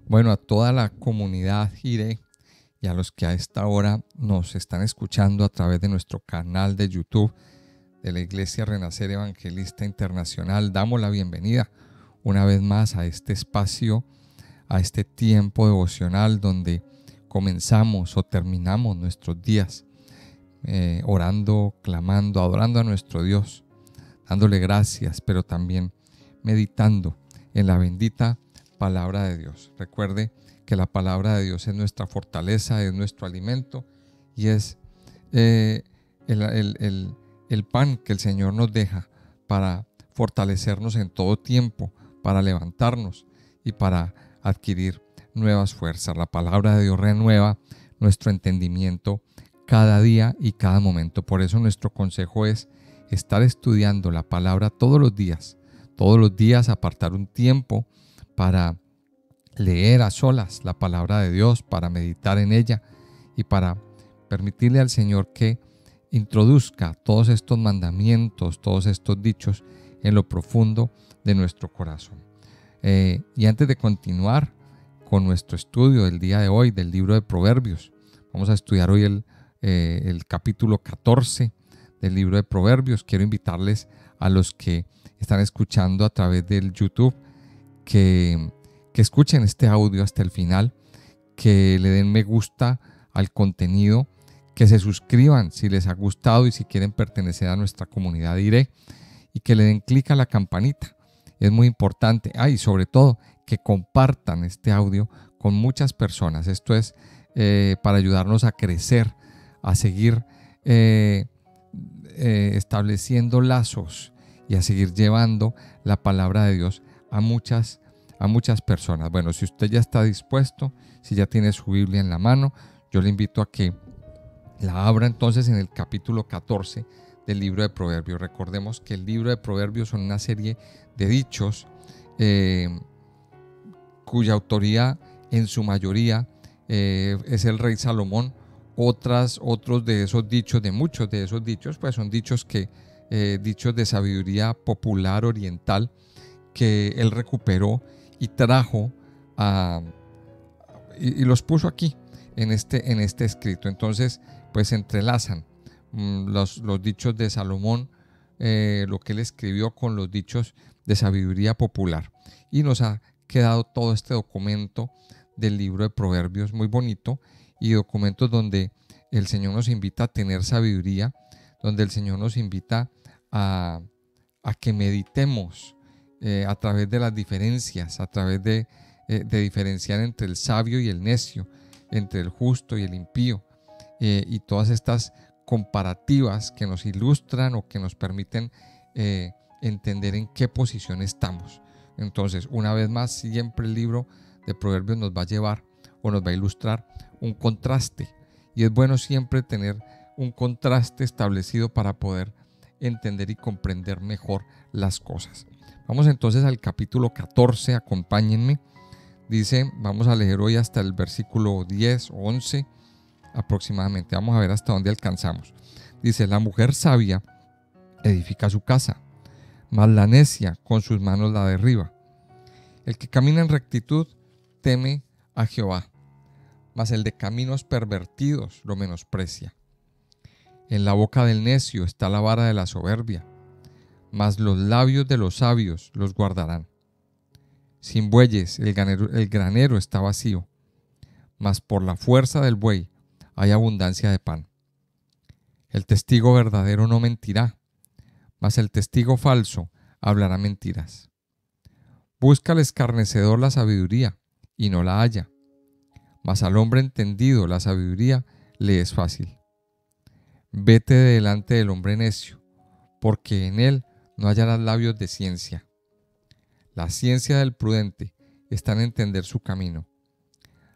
Bueno, a toda la comunidad Gire y a los que a esta hora nos están escuchando a través de nuestro canal de YouTube de la Iglesia Renacer Evangelista Internacional, damos la bienvenida una vez más a este espacio, a este tiempo devocional donde comenzamos o terminamos nuestros días orando, clamando, adorando a nuestro Dios, dándole gracias, pero también meditando en la bendita palabra de Dios. Recuerde que la palabra de Dios es nuestra fortaleza, es nuestro alimento y es el pan que el Señor nos deja para fortalecernos en todo tiempo, para levantarnos y para adquirir nuevas fuerzas. La palabra de Dios renueva nuestro entendimiento cada día y cada momento. Por eso nuestro consejo es estar estudiando la palabra todos los días apartar un tiempo para leer a solas la palabra de Dios, para meditar en ella y para permitirle al Señor que introduzca todos estos mandamientos, todos estos dichos en lo profundo de nuestro corazón. Y antes de continuar con nuestro estudio del día de hoy del libro de Proverbios, vamos a estudiar hoy el capítulo 14 del libro de Proverbios. Quiero invitarles a los que están escuchando a través del YouTube que escuchen este audio hasta el final, que le den me gusta al contenido, que se suscriban si les ha gustado y si quieren pertenecer a nuestra comunidad Iré, y que le den clic a la campanita. Es muy importante. Y sobre todo que compartan este audio con muchas personas. Esto es para ayudarnos a crecer, a seguir estableciendo lazos y a seguir llevando la palabra de Dios a muchas personas. Bueno, si usted ya está dispuesto, si ya tiene su Biblia en la mano, yo le invito a que la abra entonces en el capítulo 14 del libro de Proverbios. Recordemos que el libro de Proverbios son una serie de dichos cuya autoría en su mayoría es el rey Salomón. Otros de esos dichos, de muchos de esos dichos, pues son dichos dichos de sabiduría popular oriental que él recuperó y trajo y los puso aquí en este escrito. Entonces pues se entrelazan los dichos de Salomón, lo que él escribió, con los dichos de sabiduría popular, y nos ha quedado todo este documento del libro de Proverbios muy bonito, y documentos donde el Señor nos invita a tener sabiduría, donde el Señor nos invita a que meditemos a través de las diferencias, a través de diferenciar entre el sabio y el necio, entre el justo y el impío, y todas estas comparativas que nos ilustran o que nos permiten entender en qué posición estamos. Entonces, una vez más, siempre el libro de Proverbios nos va a llevar o nos va a ilustrar un contraste, y es bueno siempre tener un contraste establecido para poder entender y comprender mejor las cosas. Vamos entonces al capítulo 14, acompáñenme. Dice, vamos a leer hoy hasta el versículo 10 o 11 aproximadamente. Vamos a ver hasta dónde alcanzamos. Dice, la mujer sabia edifica su casa, mas la necia con sus manos la derriba. El que camina en rectitud teme a Jehová, mas el de caminos pervertidos lo menosprecia. En la boca del necio está la vara de la soberbia, mas los labios de los sabios los guardarán. Sin bueyes el granero está vacío, mas por la fuerza del buey hay abundancia de pan. El testigo verdadero no mentirá, mas el testigo falso hablará mentiras. Busca al escarnecedor la sabiduría y no la halla, mas al hombre entendido la sabiduría le es fácil. Vete de delante del hombre necio, porque en él no hallarás labios de ciencia. La ciencia del prudente está en entender su camino,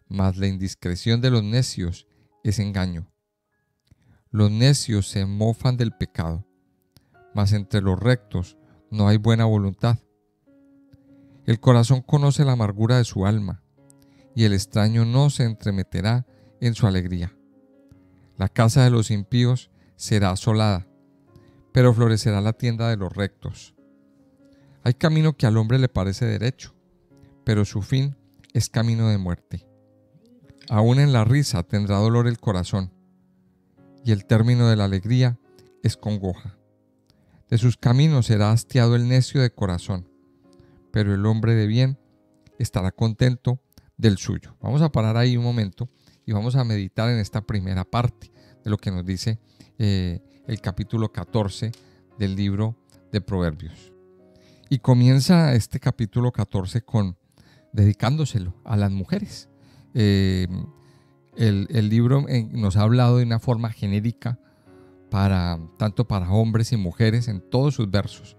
mas la indiscreción de los necios es engaño. Los necios se mofan del pecado, mas entre los rectos no hay buena voluntad. El corazón conoce la amargura de su alma, y el extraño no se entremeterá en su alegría. La casa de los impíos será asolada, pero florecerá la tienda de los rectos. Hay camino que al hombre le parece derecho, pero su fin es camino de muerte. Aún en la risa tendrá dolor el corazón, y el término de la alegría es congoja. De sus caminos será hastiado el necio de corazón, pero el hombre de bien estará contento del suyo. Vamos a parar ahí un momento y vamos a meditar en esta primera parte de lo que nos dice el capítulo 14 del libro de Proverbios. Y comienza este capítulo 14 dedicándoselo a las mujeres. El libro nos ha hablado de una forma genérica tanto para hombres y mujeres en todos sus versos,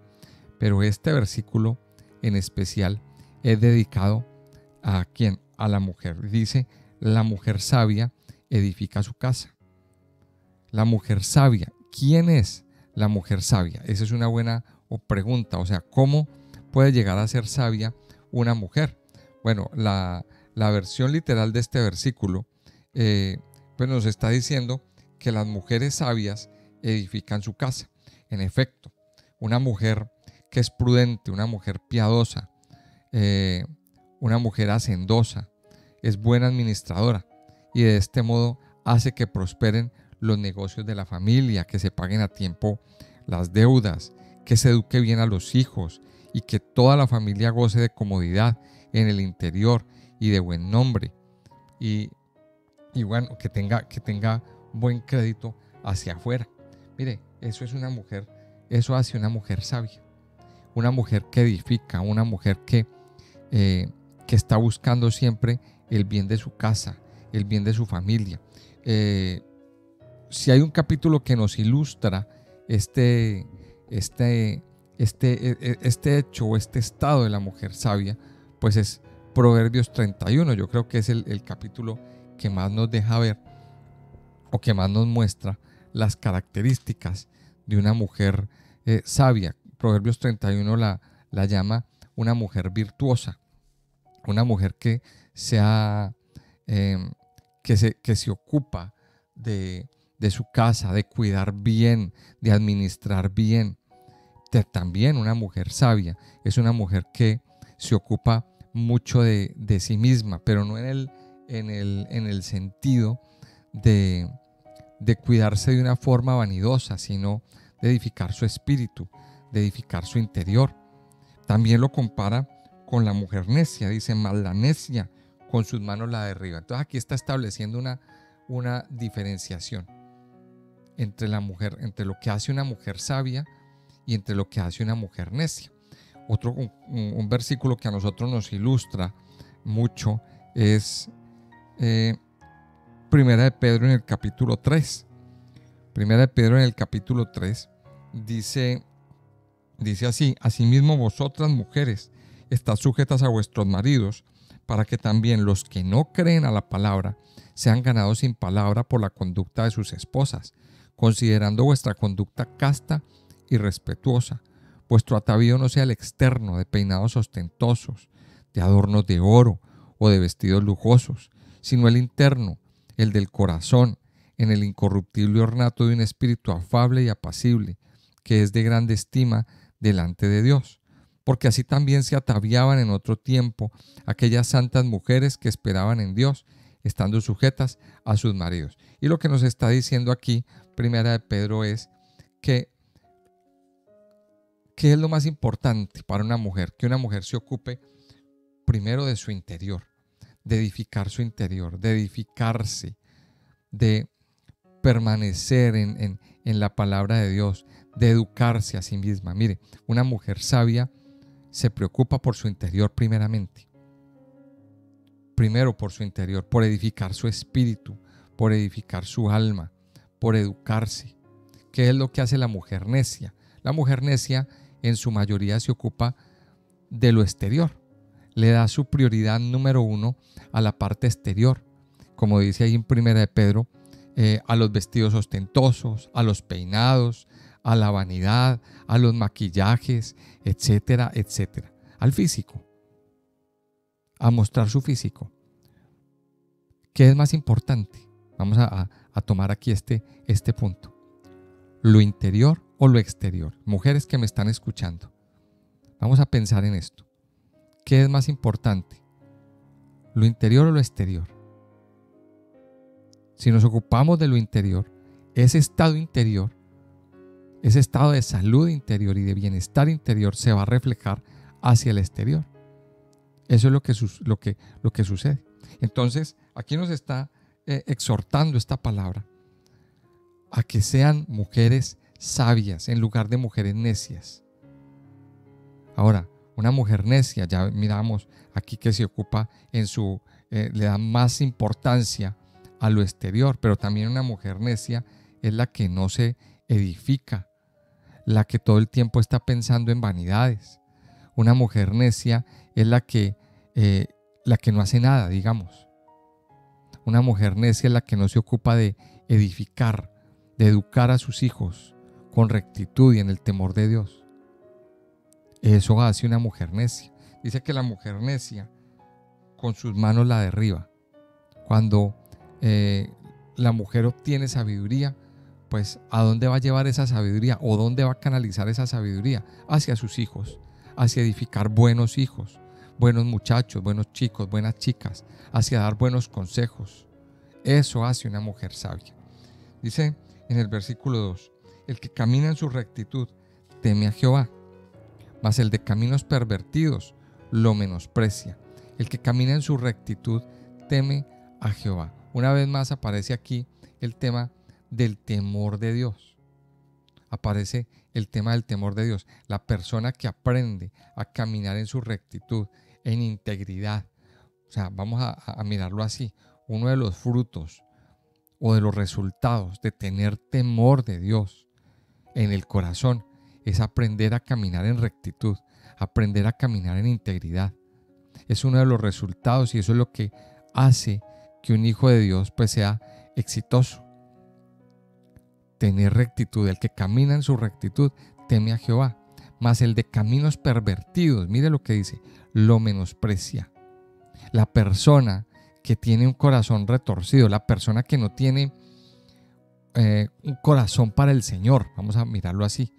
pero este versículo en especial es dedicado ¿a quién? A la mujer. Dice: la mujer sabia edifica su casa. La mujer sabia. ¿Quién es la mujer sabia? Esa es una buena pregunta. O sea, ¿cómo puede llegar a ser sabia una mujer? Bueno, la versión literal de este versículo pues nos está diciendo que las mujeres sabias edifican su casa. En efecto, una mujer que es prudente, una mujer piadosa, una mujer hacendosa, es buena administradora y de este modo hace que prosperen los negocios de la familia, que se paguen a tiempo las deudas, que se eduque bien a los hijos y que toda la familia goce de comodidad en el interior y de buen nombre y bueno, que tenga buen crédito hacia afuera. Mire, eso hace una mujer sabia, una mujer que edifica, una mujer que está buscando siempre el bien de su casa, el bien de su familia. Si hay un capítulo que nos ilustra este hecho o este estado de la mujer sabia, pues es Proverbios 31. Yo creo que es el capítulo que más nos deja ver o que más nos muestra las características de una mujer sabia. Proverbios 31 la llama una mujer virtuosa, una mujer que se ocupa de su casa, de cuidar bien, de administrar bien. También una mujer sabia es una mujer que se ocupa mucho de sí misma, pero no en el sentido de cuidarse de una forma vanidosa, sino de edificar su espíritu, de edificar su interior. También lo compara con la mujer necia. Dice: mas la necia con sus manos la derriba. Entonces aquí está estableciendo una diferenciación entre lo que hace una mujer sabia y entre lo que hace una mujer necia. Un versículo que a nosotros nos ilustra mucho es Primera de Pedro en el capítulo 3. Primera de Pedro en el capítulo 3 dice así: asimismo vosotras mujeres estad sujetas a vuestros maridos, para que también los que no creen a la palabra sean ganados sin palabra por la conducta de sus esposas, considerando vuestra conducta casta y respetuosa. Vuestro atavío no sea el externo, de peinados ostentosos, de adornos de oro o de vestidos lujosos, sino el interno, el del corazón, en el incorruptible ornato de un espíritu afable y apacible, que es de grande estima delante de Dios. Porque así también se ataviaban en otro tiempo aquellas santas mujeres que esperaban en Dios, estando sujetas a sus maridos. Y lo que nos está diciendo aquí Primera de Pedro es que ¿qué es lo más importante para una mujer? Que una mujer se ocupe primero de su interior, de edificar su interior, de edificarse, de permanecer en la palabra de Dios, de educarse a sí misma. Mire, una mujer sabia se preocupa por su interior primeramente. Primero por su interior, por edificar su espíritu, por edificar su alma, por educarse. ¿Qué es lo que hace la mujer necia? La mujer necia en su mayoría se ocupa de lo exterior. Le da su prioridad número uno a la parte exterior. Como dice ahí en Primera de Pedro, a los vestidos ostentosos, a los peinados, a la vanidad, a los maquillajes, etcétera, etcétera. Al físico, a mostrar su físico. ¿Qué es más importante? Vamos a tomar aquí este punto. ¿Lo interior o lo exterior? Mujeres que me están escuchando, vamos a pensar en esto. ¿Qué es más importante? ¿Lo interior o lo exterior? Si nos ocupamos de lo interior, ese estado interior, ese estado de salud interior y de bienestar interior se va a reflejar hacia el exterior. Eso es lo que sucede. Entonces, aquí nos está exhortando esta palabra a que sean mujeres sabias en lugar de mujeres necias. Ahora, una mujer necia, ya miramos aquí que se ocupa le da más importancia a lo exterior, pero también una mujer necia es la que no se edifica, la que todo el tiempo está pensando en vanidades. Una mujer necia es la que no hace nada, digamos. Una mujer necia es la que no se ocupa de edificar, de educar a sus hijos con rectitud y en el temor de Dios. Eso hace una mujer necia. Dice que la mujer necia con sus manos la derriba. Cuando la mujer obtiene sabiduría, pues ¿a dónde va a llevar esa sabiduría? ¿O dónde va a canalizar esa sabiduría? Hacia sus hijos, hacia edificar buenos hijos, buenos muchachos, buenos chicos, buenas chicas, hacia dar buenos consejos. Eso hace una mujer sabia. Dice en el versículo 2, el que camina en su rectitud teme a Jehová, mas el de caminos pervertidos lo menosprecia. El que camina en su rectitud teme a Jehová. Una vez más aparece aquí el tema del temor de Dios. Aparece el tema del temor de Dios. La persona que aprende a caminar en su rectitud, en integridad. O sea, vamos a mirarlo así. Uno de los frutos o de los resultados de tener temor de Dios en el corazón es aprender a caminar en rectitud, aprender a caminar en integridad. Es uno de los resultados y eso es lo que hace que un hijo de Dios pues sea exitoso. Tener rectitud. El que camina en su rectitud teme a Jehová, mas el de caminos pervertidos, mire lo que dice, lo menosprecia. La persona que tiene un corazón retorcido, la persona que no tiene un corazón para el Señor, vamos a mirarlo así,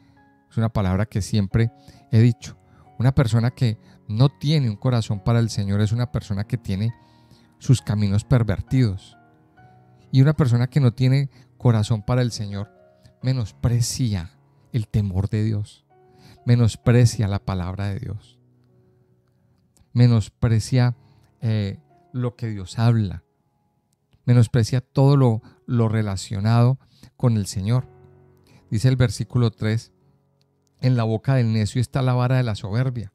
es una palabra que siempre he dicho. Una persona que no tiene un corazón para el Señor es una persona que tiene sus caminos pervertidos. Y una persona que no tiene corazón para el Señor menosprecia el temor de Dios, menosprecia la palabra de Dios, menosprecia lo que Dios habla, menosprecia todo lo relacionado con el Señor. Dice el versículo 3, en la boca del necio está la vara de la soberbia,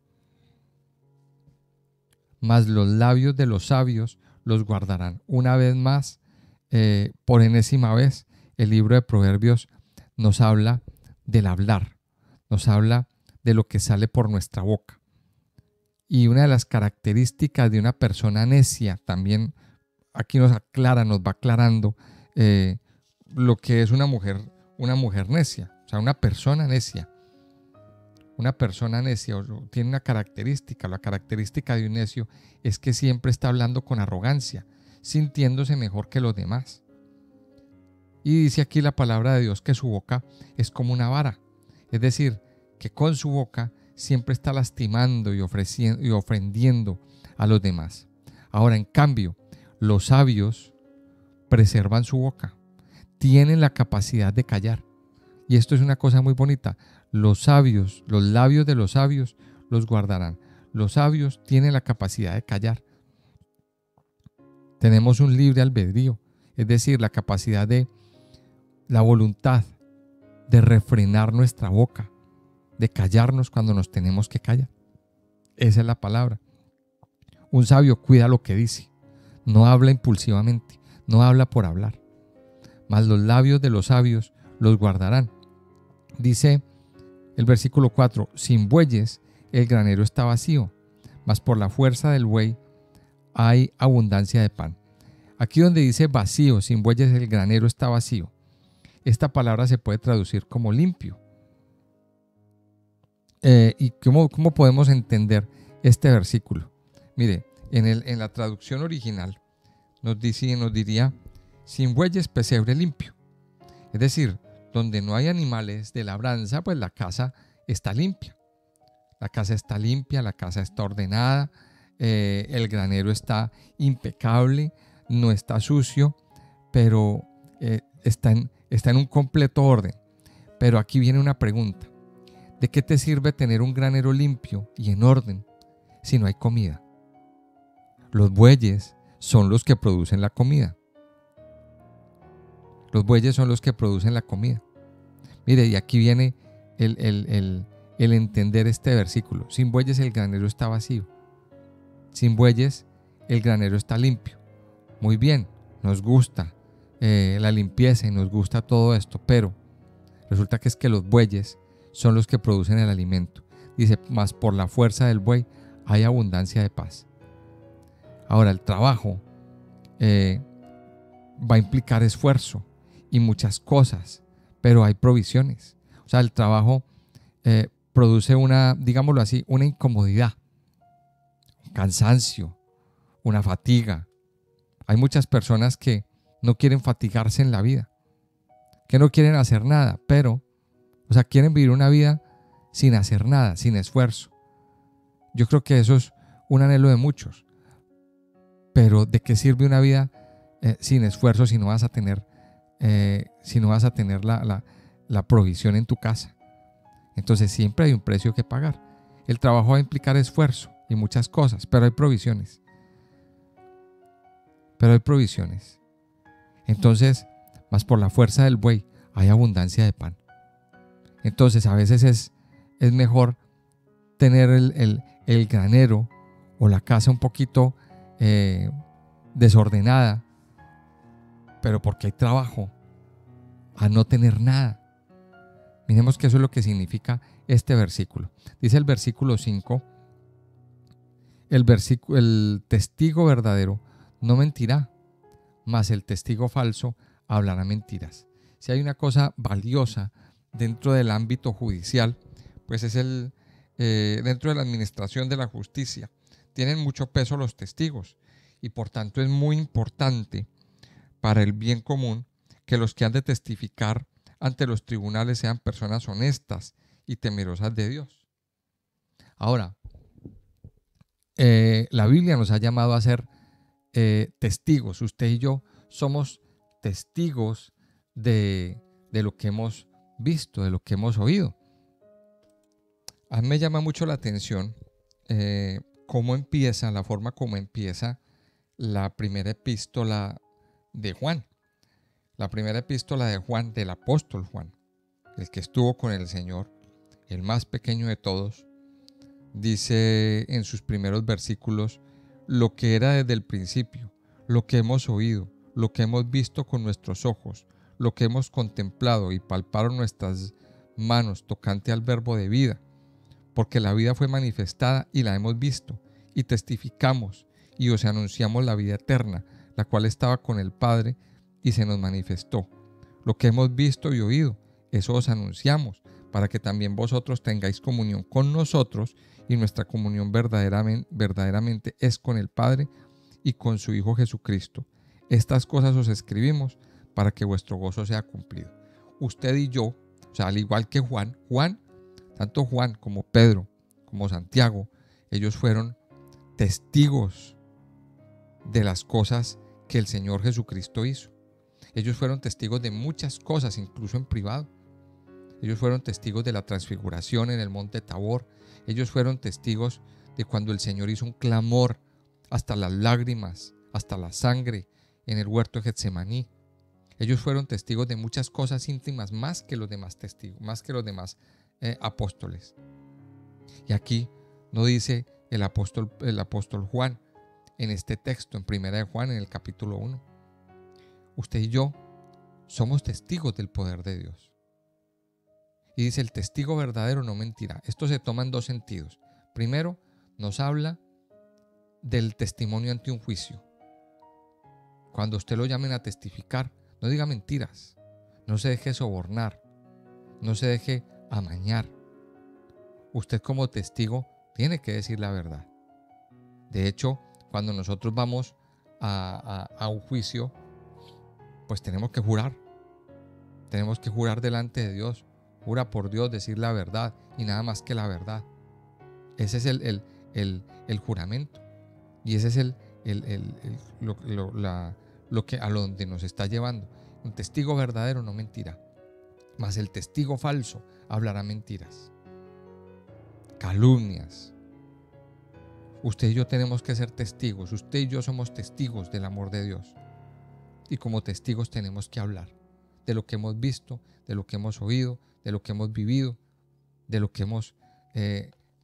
mas los labios de los sabios los guardarán. Una vez más, por enésima vez, el libro de Proverbios nos habla del hablar, nos habla de lo que sale por nuestra boca. Y una de las características de una persona necia, también aquí nos aclara, nos va aclarando lo que es una mujer necia, o sea, una persona necia. Una persona necia tiene una característica. La característica de un necio es que siempre está hablando con arrogancia, sintiéndose mejor que los demás. Y dice aquí la palabra de Dios que su boca es como una vara. Es decir, que con su boca siempre está lastimando y ofendiendo a los demás. Ahora, en cambio, los sabios preservan su boca. Tienen la capacidad de callar. Y esto es una cosa muy bonita. Los sabios, los labios de los sabios los guardarán. Los sabios tienen la capacidad de callar. Tenemos un libre albedrío, es decir, la capacidad de la voluntad de refrenar nuestra boca, de callarnos cuando nos tenemos que callar. Esa es la palabra. Un sabio cuida lo que dice, no habla impulsivamente, no habla por hablar. Mas los labios de los sabios los guardarán. Dice el versículo 4, sin bueyes el granero está vacío, mas por la fuerza del buey hay abundancia de pan. Aquí donde dice vacío, sin bueyes el granero está vacío, esta palabra se puede traducir como limpio. ¿Y cómo podemos entender este versículo? Mire, en la traducción original nos diría sin bueyes pesebre limpio. Es decir, donde no hay animales de labranza, pues la casa está limpia. La casa está limpia, la casa está ordenada, el granero está impecable, no está sucio, pero está en un completo orden. Pero aquí viene una pregunta: ¿de qué te sirve tener un granero limpio y en orden si no hay comida? Los bueyes son los que producen la comida. Los bueyes son los que producen la comida. Mire, y aquí viene el entender este versículo. Sin bueyes el granero está vacío. Sin bueyes el granero está limpio. Muy bien, nos gusta la limpieza y nos gusta todo esto, pero resulta que es que los bueyes son los que producen el alimento. Dice, mas por la fuerza del buey hay abundancia de paz. Ahora, el trabajo va a implicar esfuerzo y muchas cosas, pero hay provisiones. O sea, el trabajo produce una, digámoslo así, una incomodidad, un cansancio, una fatiga. Hay muchas personas que no quieren fatigarse en la vida, que no quieren hacer nada, pero, o sea, quieren vivir una vida sin hacer nada, sin esfuerzo. Yo creo que eso es un anhelo de muchos. Pero ¿de qué sirve una vida sin esfuerzo si no vas a tener, la provisión en tu casa? Entonces siempre hay un precio que pagar. El trabajo va a implicar esfuerzo y muchas cosas, pero hay provisiones. Entonces, más por la fuerza del buey hay abundancia de pan. Entonces a veces es mejor tener el granero o la casa un poquito desordenada, pero porque hay trabajo, a no tener nada. Miremos que eso es lo que significa este versículo. Dice el versículo 5, el testigo verdadero no mentirá, mas el testigo falso hablará mentiras. Si hay una cosa valiosa dentro del ámbito judicial, pues es dentro de la administración de la justicia. Tienen mucho peso los testigos y por tanto es muy importante para el bien común que los que han de testificar ante los tribunales sean personas honestas y temerosas de Dios. Ahora, la Biblia nos ha llamado a ser testigos. Usted y yo somos testigos de lo que hemos visto, de lo que hemos oído. A mí me llama mucho la atención la forma como empieza la primera epístola de Juan. La primera epístola de Juan, del apóstol Juan, el que estuvo con el Señor, el más pequeño de todos, dice en sus primeros versículos lo que era desde el principio, lo que hemos oído, lo que hemos visto con nuestros ojos, lo que hemos contemplado y palparon nuestras manos tocante al verbo de vida, porque la vida fue manifestada y la hemos visto, y testificamos y os anunciamos la vida eterna, la cual estaba con el Padre y se nos manifestó. Lo que hemos visto y oído, eso os anunciamos, para que también vosotros tengáis comunión con nosotros, y nuestra comunión verdaderamente es con el Padre y con su Hijo Jesucristo. Estas cosas os escribimos para que vuestro gozo sea cumplido. Usted y yo, o sea, al igual que Juan, tanto Juan como Pedro, como Santiago, ellos fueron testigos de las cosas que el Señor Jesucristo hizo. Ellos fueron testigos de muchas cosas, incluso en privado. Ellos fueron testigos de la transfiguración en el monte Tabor. Ellos fueron testigos de cuando el Señor hizo un clamor hasta las lágrimas, hasta la sangre en el huerto de Getsemaní. Ellos fueron testigos de muchas cosas íntimas más que los demás testigos, más que los demás apóstoles. Y aquí no dice el apóstol Juan en este texto, en Primera de Juan, en el capítulo 1. Usted y yo somos testigos del poder de Dios. Y dice, el testigo verdadero no mentirá. Esto se toma en dos sentidos. Primero, nos habla del testimonio ante un juicio. Cuando usted lo llamen a testificar, no diga mentiras, no se deje sobornar, no se deje amañar. Usted como testigo tiene que decir la verdad. De hecho, cuando nosotros vamos a un juicio, pues tenemos que jurar. Tenemos que jurar delante de Dios. Jura por Dios decir la verdad y nada más que la verdad. Ese es el juramento. Y ese es lo que a donde nos está llevando. Un testigo verdadero no mentirá, mas el testigo falso hablará mentiras, calumnias. Usted y yo tenemos que ser testigos. Usted y yo somos testigos del amor de Dios. Y como testigos tenemos que hablar de lo que hemos visto, de lo que hemos oído, de lo que hemos vivido, de lo que hemos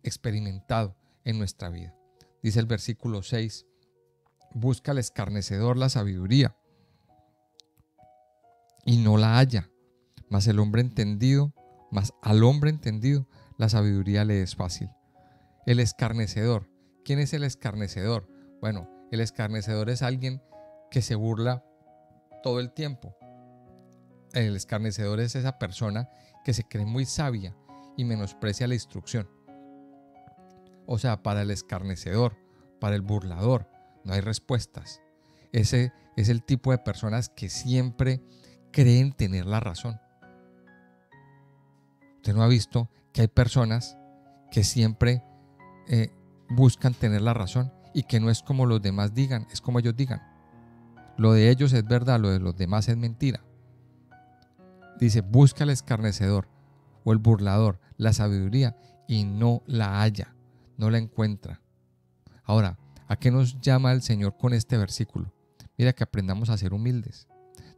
experimentado en nuestra vida. Dice el versículo 6, busca al escarnecedor la sabiduría y no la halla, mas al hombre entendido la sabiduría le es fácil. El escarnecedor. ¿Quién es el escarnecedor? Bueno, el escarnecedor es alguien que se burla todo el tiempo. El escarnecedor es esa persona que se cree muy sabia y menosprecia la instrucción. O sea, para el escarnecedor, para el burlador, no hay respuestas. Ese es el tipo de personas que siempre creen tener la razón. ¿Usted no ha visto que hay personas que siempre buscan tener la razón y que no es como los demás digan, es como ellos digan? Lo de ellos es verdad, lo de los demás es mentira. Dice, busca al escarnecedor o el burlador la sabiduría y no la halla, no la encuentra. Ahora, ¿a qué nos llama el Señor con este versículo? Mira, que aprendamos a ser humildes.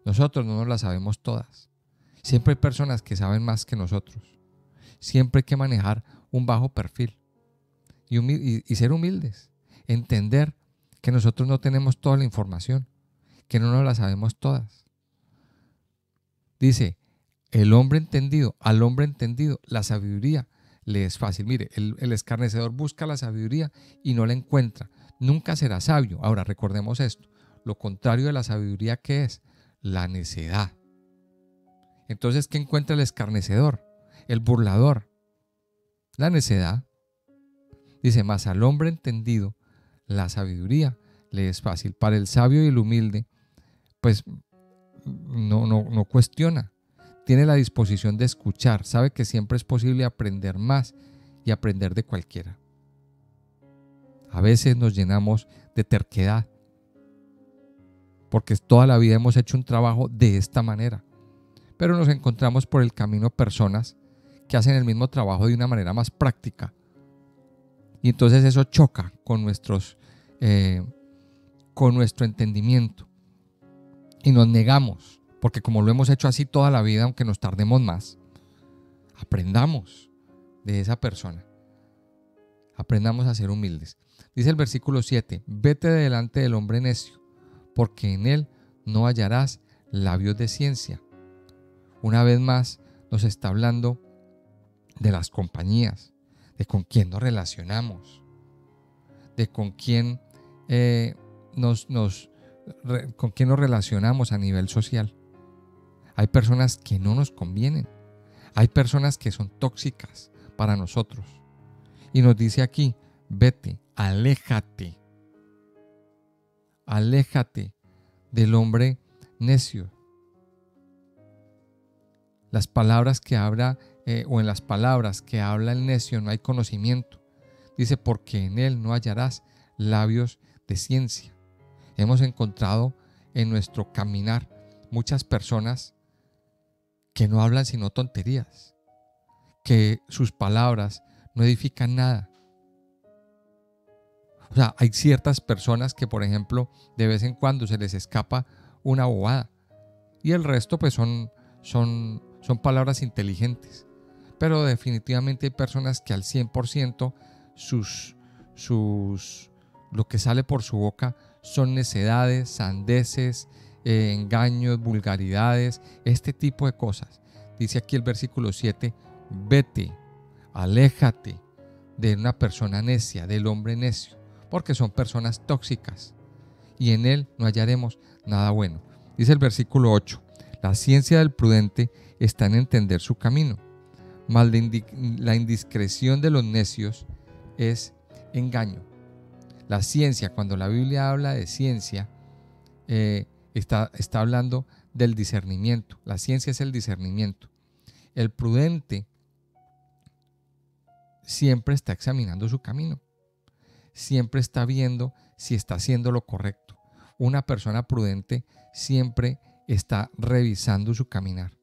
Nosotros no nos las sabemos todas. Siempre hay personas que saben más que nosotros. Siempre hay que manejar un bajo perfil y ser humildes. Entender que nosotros no tenemos toda la información, que no nos la sabemos todas. Dice, al hombre entendido, la sabiduría le es fácil. Mire, el escarnecedor busca la sabiduría y no la encuentra. Nunca será sabio. Ahora, recordemos esto. Lo contrario de la sabiduría, ¿qué es? La necedad. Entonces, ¿qué encuentra el escarnecedor? El burlador. La necedad. Dice, mas al hombre entendido, la sabiduría le es fácil. Para el sabio y el humilde, pues no cuestiona. Tiene la disposición de escuchar. Sabe que siempre es posible aprender más y aprender de cualquiera. A veces nos llenamos de terquedad porque toda la vida hemos hecho un trabajo de esta manera. Pero nos encontramos por el camino personas que hacen el mismo trabajo de una manera más práctica. Y entonces eso choca con nuestro entendimiento. Y nos negamos, porque como lo hemos hecho así toda la vida, aunque nos tardemos más, aprendamos de esa persona. Aprendamos a ser humildes. Dice el versículo 7, vete delante del hombre necio, porque en él no hallarás labios de ciencia. Una vez más nos está hablando de las compañías, de con quién nos relacionamos, de con quién con quién nos relacionamos a nivel social. Hay personas que no nos convienen. Hay personas que son tóxicas para nosotros. Y nos dice aquí, vete, aléjate. Aléjate del hombre necio. Las palabras que habla, o en las palabras que habla el necio no hay conocimiento. Dice, porque en él no hallarás labios de ciencia. Hemos encontrado en nuestro caminar muchas personas que no hablan sino tonterías, que sus palabras no edifican nada. O sea, hay ciertas personas que, por ejemplo, de vez en cuando se les escapa una bobada y el resto pues son palabras inteligentes. Pero definitivamente hay personas que al 100% lo que sale por su boca son necedades, sandeces, engaños, vulgaridades, este tipo de cosas. Dice aquí el versículo 7, vete, aléjate de una persona necia, del hombre necio, porque son personas tóxicas y en él no hallaremos nada bueno. Dice el versículo 8, la ciencia del prudente está en entender su camino, mas la indiscreción de los necios es engaño. La ciencia, cuando la Biblia habla de ciencia, está hablando del discernimiento. La ciencia es el discernimiento. El prudente siempre está examinando su camino. siempre está viendo si está haciendo lo correcto. Una persona prudente siempre está revisando su caminar,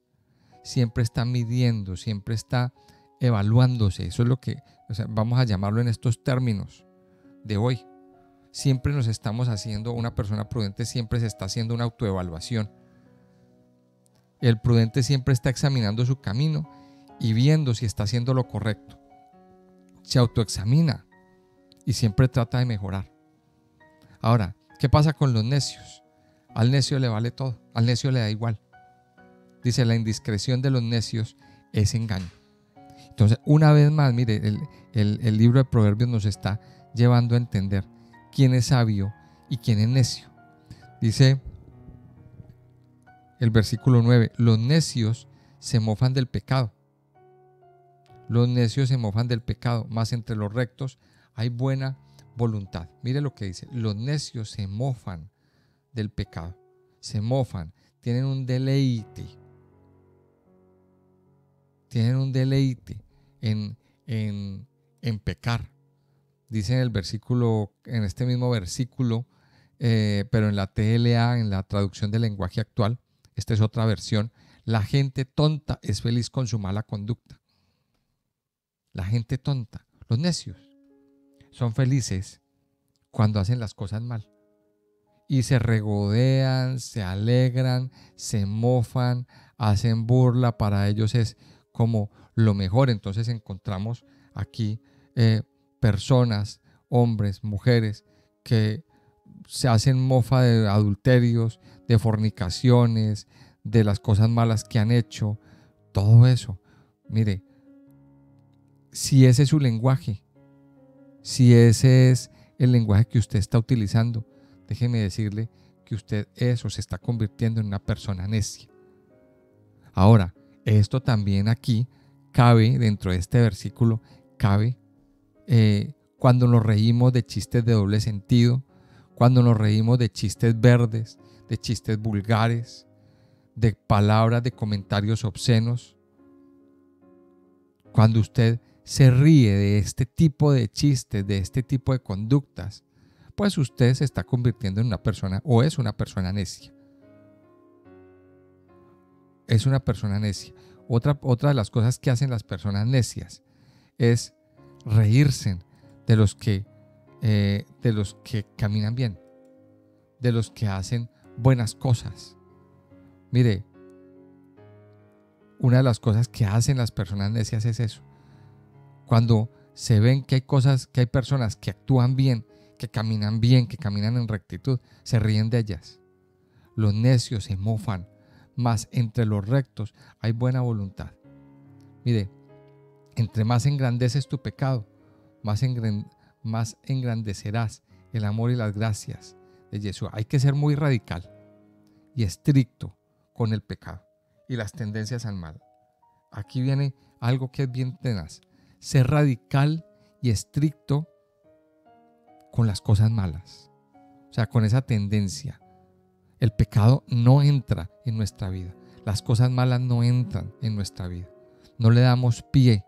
siempre está midiendo, siempre está evaluándose. Eso es lo que, vamos a llamarlo en estos términos de hoy. Siempre nos estamos haciendo, una persona prudente siempre se está haciendo una autoevaluación. El prudente siempre está examinando su camino y viendo si está haciendo lo correcto. Se autoexamina y siempre trata de mejorar. Ahora, ¿qué pasa con los necios? Al necio le vale todo, al necio le da igual. Dice, la indiscreción de los necios es engaño. Entonces, una vez más, mire, el libro de Proverbios nos está llevando a entender quién es sabio y quién es necio. Dice el versículo 9, los necios se mofan del pecado. Los necios se mofan del pecado, mas entre los rectos hay buena voluntad. Mire lo que dice, los necios se mofan del pecado, se mofan, tienen un deleite en pecar. Dice en el versículo, en este mismo versículo, pero en la TLA, en la traducción del lenguaje actual, esta es otra versión, la gente tonta es feliz con su mala conducta. La gente tonta, los necios, son felices cuando hacen las cosas mal. Y se regodean, se alegran, se mofan, hacen burla, para ellos es como lo mejor. Entonces encontramos aquí personas, hombres, mujeres, que se hacen mofa de adulterios, de fornicaciones, de las cosas malas que han hecho, todo eso. Mire, si ese es su lenguaje, si ese es el lenguaje que usted está utilizando, déjeme decirle que usted eso se está convirtiendo en una persona necia. Ahora, esto también aquí cabe, dentro de este versículo, cabe cuando nos reímos de chistes de doble sentido, cuando nos reímos de chistes verdes, de chistes vulgares, de palabras, de comentarios obscenos. Cuando usted se ríe de este tipo de chistes, de este tipo de conductas, pues usted se está convirtiendo en una persona, o es una persona necia. Es una persona necia. Otra de las cosas que hacen las personas necias es reírse de los que caminan bien, de los que hacen buenas cosas. Mire, una de las cosas que hacen las personas necias es eso. Cuando se ven que hay personas que actúan bien, que caminan en rectitud, se ríen de ellas. Los necios se mofan, mas entre los rectos hay buena voluntad. Mire, entre más engrandeces tu pecado, más engrandecerás el amor y las gracias de Jesús. Hay que ser muy radical y estricto con el pecado y las tendencias al mal. Aquí viene algo que es bien tenaz. Ser radical y estricto con las cosas malas. O sea, con esa tendencia. El pecado no entra en nuestra vida. Las cosas malas no entran en nuestra vida. No le damos pie.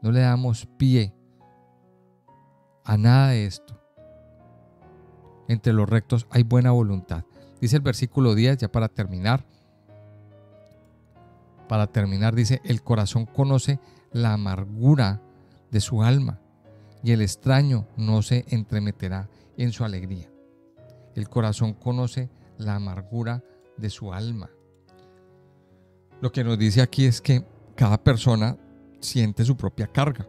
No le damos pie a nada de esto. Entre los rectos hay buena voluntad. Dice el versículo 10, ya para terminar. Dice, el corazón conoce la amargura de su alma y el extraño no se entremeterá en su alegría. El corazón conoce la amargura de su alma. Lo que nos dice aquí es que cada persona siente su propia carga,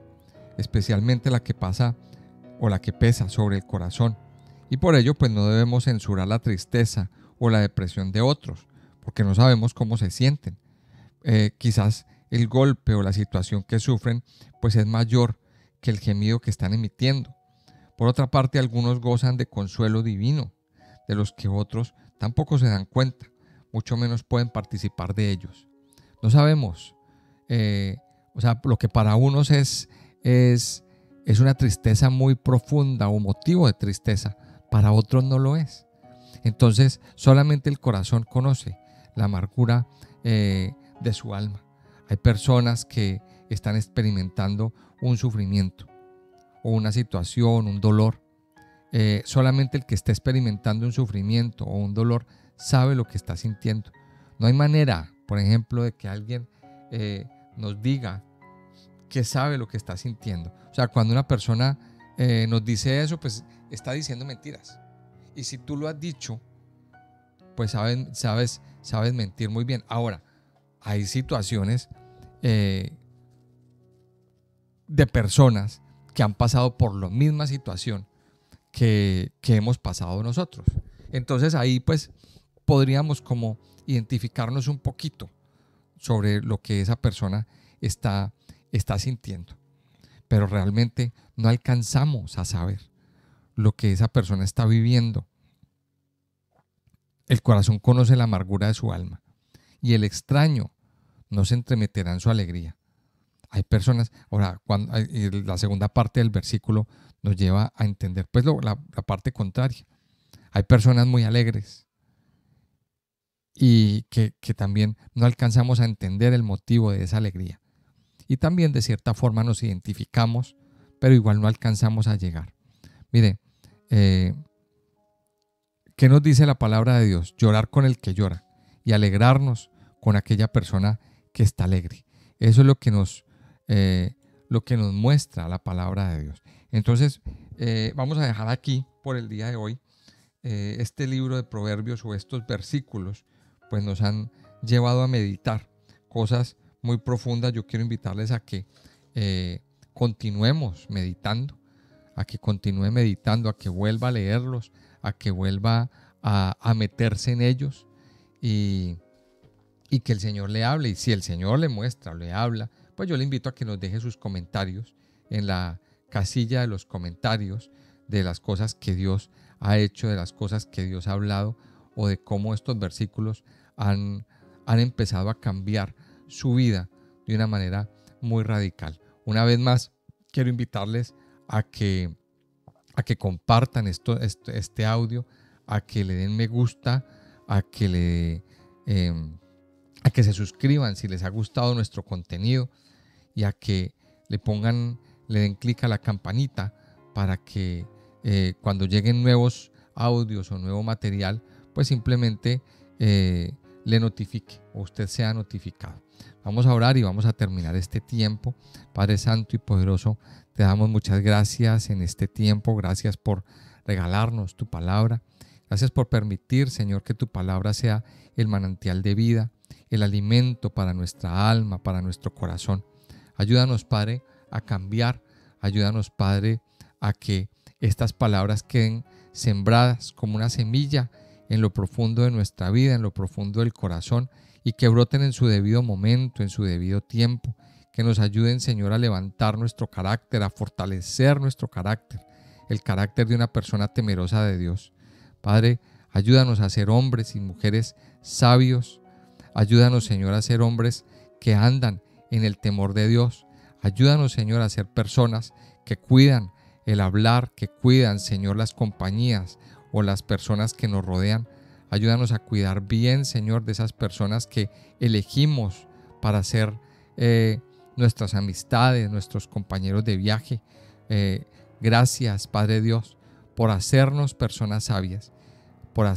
especialmente la que pasa o la que pesa sobre el corazón. Y por ello, pues no debemos censurar la tristeza o la depresión de otros, porque no sabemos cómo se sienten. Quizás el golpe o la situación que sufren, pues es mayor que el gemido que están emitiendo. Por otra parte, algunos gozan de consuelo divino, de los que otros tampoco se dan cuenta, mucho menos pueden participar de ellos. No sabemos, lo que para unos es una tristeza muy profunda o motivo de tristeza, para otros no lo es. Entonces, solamente el corazón conoce la amargura de su alma. Hay personas que están experimentando un sufrimiento o una situación, un dolor. Solamente el que está experimentando un sufrimiento o un dolor sabe lo que está sintiendo. No hay manera, por ejemplo, de que alguien nos diga que sabe lo que está sintiendo. O sea, cuando una persona nos dice eso, pues está diciendo mentiras. Y si tú lo has dicho, pues sabes mentir muy bien. Ahora, hay situaciones de personas que han pasado por la misma situación que hemos pasado nosotros. Entonces ahí pues podríamos como identificarnos un poquito sobre lo que esa persona está sintiendo. Pero realmente no alcanzamos a saber lo que esa persona está viviendo. El corazón conoce la amargura de su alma y el extraño no se entremeterá en su alegría. Hay personas, ahora la segunda parte del versículo nos lleva a entender pues la parte contraria. Hay personas muy alegres y que también no alcanzamos a entender el motivo de esa alegría. Y también de cierta forma nos identificamos, pero igual no alcanzamos a llegar. Mire, ¿qué nos dice la palabra de Dios? Llorar con el que llora y alegrarnos con aquella persona que está alegre. Eso es lo que nos muestra la palabra de Dios. Entonces, vamos a dejar aquí por el día de hoy este libro de Proverbios o estos versículos, pues nos han llevado a meditar cosas muy profundas. Yo quiero invitarles a que continuemos meditando, a que continúe meditando, a que vuelva a leerlos, a que vuelva a meterse en ellos y que el Señor le hable. Y si el Señor le muestra, le habla, pues yo le invito a que nos deje sus comentarios en la casilla de los comentarios de las cosas que Dios ha hecho, de las cosas que Dios ha hablado o de cómo estos versículos han empezado a cambiar su vida de una manera muy radical. Una vez más, quiero invitarles a que compartan este audio, a que le den me gusta, a que se suscriban si les ha gustado nuestro contenido y a que le den clic a la campanita para que cuando lleguen nuevos audios o nuevo material, pues simplemente le notifique o usted sea notificado. Vamos a orar y vamos a terminar este tiempo. Padre Santo y Poderoso, te damos muchas gracias en este tiempo. Gracias por regalarnos tu palabra. Gracias por permitir, Señor, que tu palabra sea el manantial de vida, el alimento para nuestra alma, para nuestro corazón. Ayúdanos, Padre, a cambiar. Ayúdanos, Padre, a que estas palabras queden sembradas como una semilla en lo profundo de nuestra vida, en lo profundo del corazón, y que broten en su debido momento, en su debido tiempo. Que nos ayuden, Señor, a levantar nuestro carácter, a fortalecer nuestro carácter, el carácter de una persona temerosa de Dios. Padre, ayúdanos a ser hombres y mujeres sabios. Ayúdanos, Señor, a ser hombres que andan en el temor de Dios. Ayúdanos, Señor, a ser personas que cuidan el hablar, que cuidan, Señor, las compañías o las personas que nos rodean. Ayúdanos a cuidar bien, Señor, de esas personas que elegimos para ser nuestras amistades, nuestros compañeros de viaje. Gracias, Padre Dios, por hacernos personas sabias, por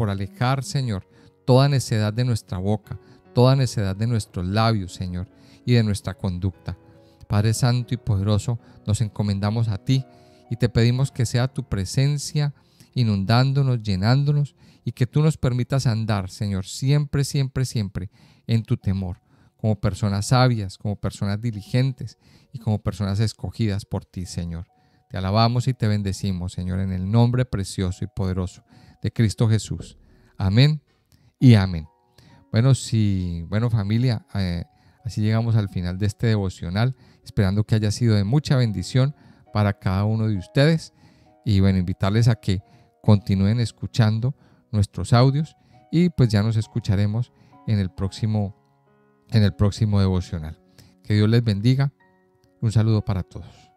alejar, Señor, toda necedad de nuestra boca, toda necedad de nuestros labios, Señor, y de nuestra conducta. Padre Santo y Poderoso, nos encomendamos a ti y te pedimos que sea tu presencia inundándonos, llenándonos, y que tú nos permitas andar, Señor, siempre, siempre, siempre en tu temor, como personas sabias, como personas diligentes y como personas escogidas por ti, Señor. Te alabamos y te bendecimos, Señor, en el nombre precioso y poderoso de Cristo Jesús. Amén y amén. Bueno, familia, así llegamos al final de este devocional, esperando que haya sido de mucha bendición para cada uno de ustedes. Y bueno, invitarles a que continúen escuchando nuestros audios y pues ya nos escucharemos en el próximo devocional. Que Dios les bendiga. Un saludo para todos.